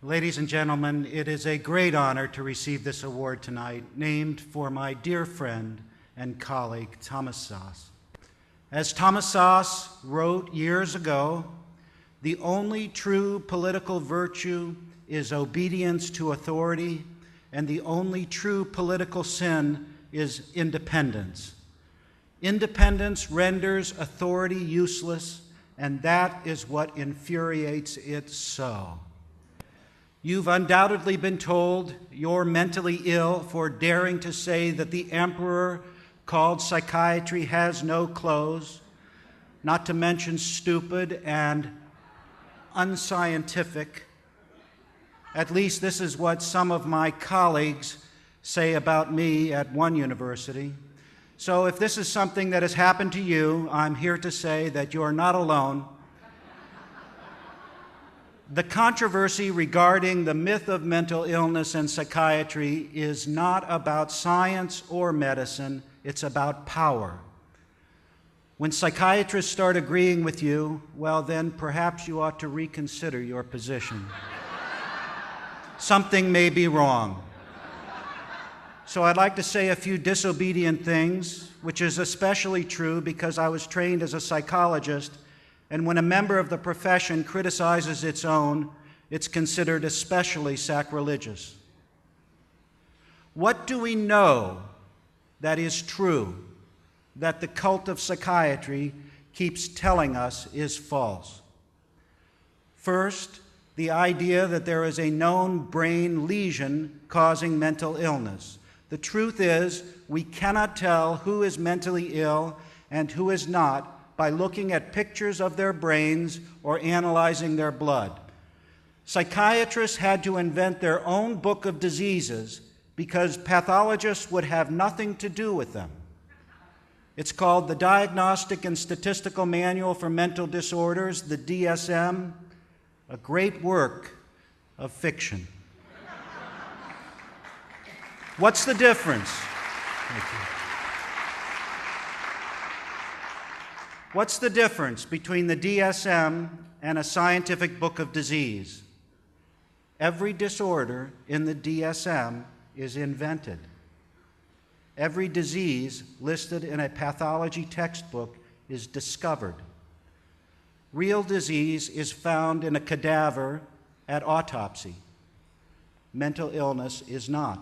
Ladies and gentlemen, it is a great honor to receive this award tonight, named for my dear friend and colleague, Thomas Szasz. As Thomas Szasz wrote years ago, the only true political virtue is obedience to authority, and the only true political sin is independence. Independence renders authority useless, and that is what infuriates it so. You've undoubtedly been told you're mentally ill for daring to say that the emperor called psychiatry has no clothes, not to mention stupid and unscientific. At least this is what some of my colleagues say about me at one university. So if this is something that has happened to you, I'm here to say that you're not alone. The controversy regarding the myth of mental illness and psychiatry is not about science or medicine, it's about power. When psychiatrists start agreeing with you, well then perhaps you ought to reconsider your position. Something may be wrong. So I'd like to say a few disobedient things, which is especially true because I was trained as a psychologist, and when a member of the profession criticizes its own, it's considered especially sacrilegious. What do we know that is true, that the cult of psychiatry keeps telling us is false? First, the idea that there is a known brain lesion causing mental illness. The truth is, we cannot tell who is mentally ill and who is not by looking at pictures of their brains or analyzing their blood. Psychiatrists had to invent their own book of diseases because pathologists would have nothing to do with them. It's called the Diagnostic and Statistical Manual for Mental Disorders, the DSM, a great work of fiction. What's the difference? Thank you. What's the difference between the DSM and a scientific book of disease? Every disorder in the DSM is invented. Every disease listed in a pathology textbook is discovered. Real disease is found in a cadaver at autopsy. Mental illness is not.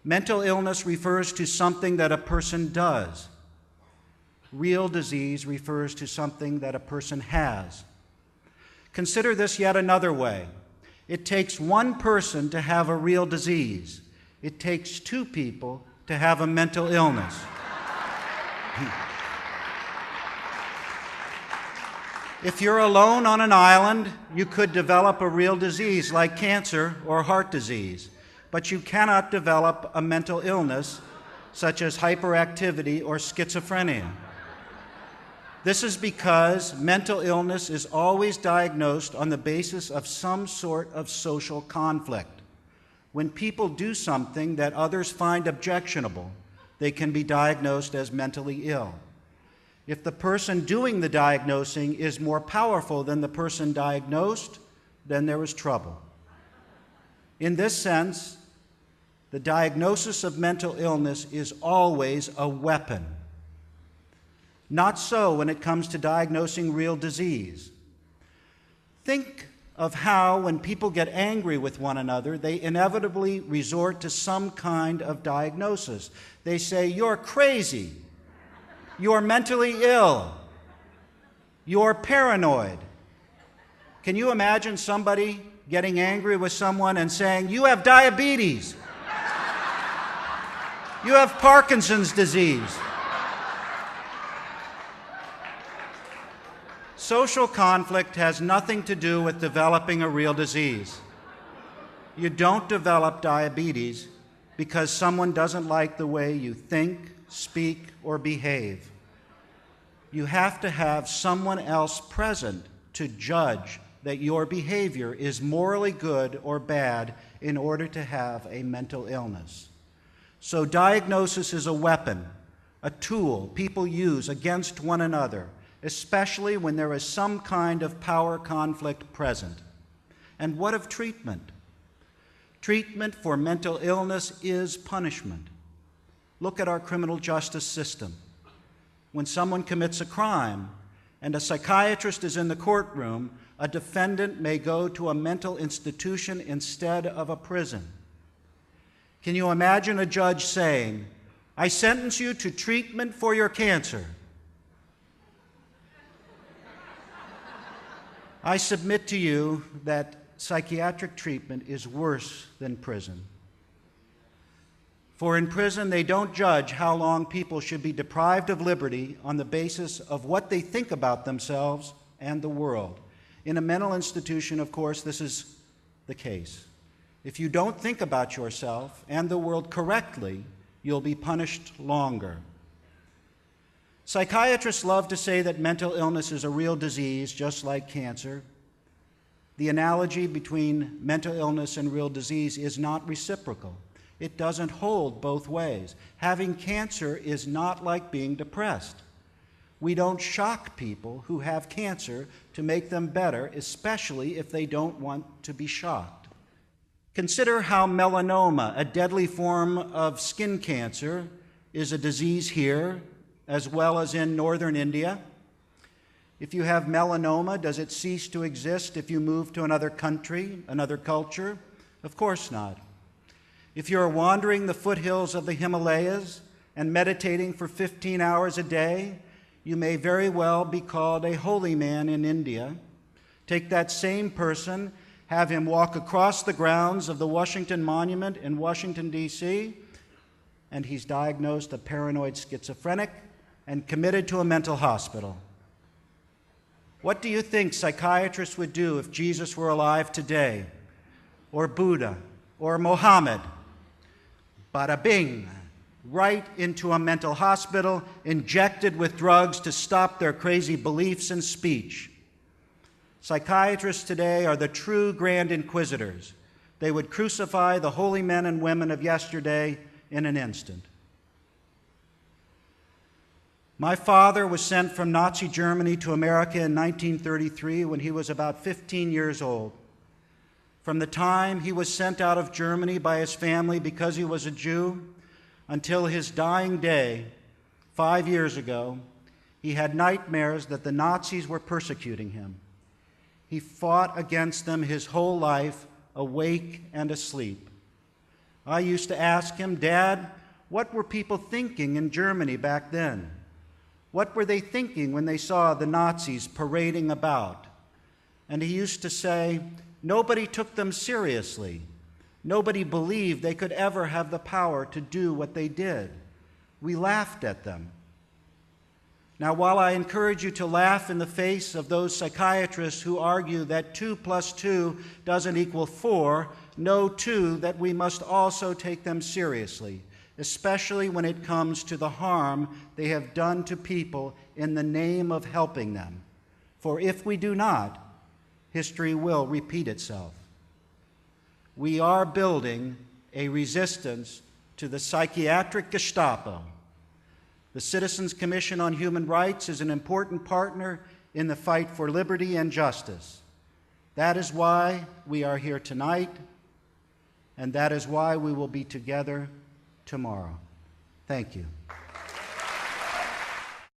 Mental illness refers to something that a person does. Real disease refers to something that a person has. Consider this yet another way. It takes one person to have a real disease. It takes two people to have a mental illness. If you're alone on an island, you could develop a real disease like cancer or heart disease, but you cannot develop a mental illness such as hyperactivity or schizophrenia. This is because mental illness is always diagnosed on the basis of some sort of social conflict. When people do something that others find objectionable, they can be diagnosed as mentally ill. If the person doing the diagnosing is more powerful than the person diagnosed, then there is trouble. In this sense, the diagnosis of mental illness is always a weapon. Not so when it comes to diagnosing real disease. Think of how, when people get angry with one another, they inevitably resort to some kind of diagnosis. They say, "You're crazy. You're mentally ill. You're paranoid." Can you imagine somebody getting angry with someone and saying, "You have diabetes. You have Parkinson's disease"? Social conflict has nothing to do with developing a real disease. You don't develop diabetes because someone doesn't like the way you think, speak, or behave. You have to have someone else present to judge that your behavior is morally good or bad in order to have a mental illness. So diagnosis is a weapon, a tool people use against one another, especially when there is some kind of power conflict present. And what of treatment? Treatment for mental illness is punishment. Look at our criminal justice system. When someone commits a crime and a psychiatrist is in the courtroom, a defendant may go to a mental institution instead of a prison. Can you imagine a judge saying, "I sentence you to treatment for your cancer"? I submit to you that psychiatric treatment is worse than prison. For in prison, they don't judge how long people should be deprived of liberty on the basis of what they think about themselves and the world. In a mental institution, of course, this is the case. If you don't think about yourself and the world correctly, you'll be punished longer. Psychiatrists love to say that mental illness is a real disease, just like cancer. The analogy between mental illness and real disease is not reciprocal. It doesn't hold both ways. Having cancer is not like being depressed. We don't shock people who have cancer to make them better, especially if they don't want to be shocked. Consider how melanoma, a deadly form of skin cancer, is a disease here as well as in northern India. If you have melanoma, does it cease to exist if you move to another country, another culture? Of course not. If you're wandering the foothills of the Himalayas and meditating for 15 hours a day, you may very well be called a holy man in India. Take that same person, have him walk across the grounds of the Washington Monument in Washington, D.C., and he's diagnosed a paranoid schizophrenic and committed to a mental hospital. What do you think psychiatrists would do if Jesus were alive today, or Buddha, or Mohammed? Bada bing, right into a mental hospital, injected with drugs to stop their crazy beliefs and speech. Psychiatrists today are the true grand inquisitors. They would crucify the holy men and women of yesterday in an instant. My father was sent from Nazi Germany to America in 1933 when he was about 15 years old. From the time he was sent out of Germany by his family because he was a Jew until his dying day 5 years ago, he had nightmares that the Nazis were persecuting him. He fought against them his whole life, awake and asleep. I used to ask him, "Dad, what were people thinking in Germany back then? What were they thinking when they saw the Nazis parading about?" And he used to say, "Nobody took them seriously. Nobody believed they could ever have the power to do what they did. We laughed at them." Now, while I encourage you to laugh in the face of those psychiatrists who argue that 2 + 2 doesn't equal 4, know too that we must also take them seriously, especially when it comes to the harm they have done to people in the name of helping them. For if we do not, history will repeat itself. We are building a resistance to the psychiatric Gestapo. The Citizens Commission on Human Rights is an important partner in the fight for liberty and justice. That is why we are here tonight, and that is why we will be together tomorrow. Thank you.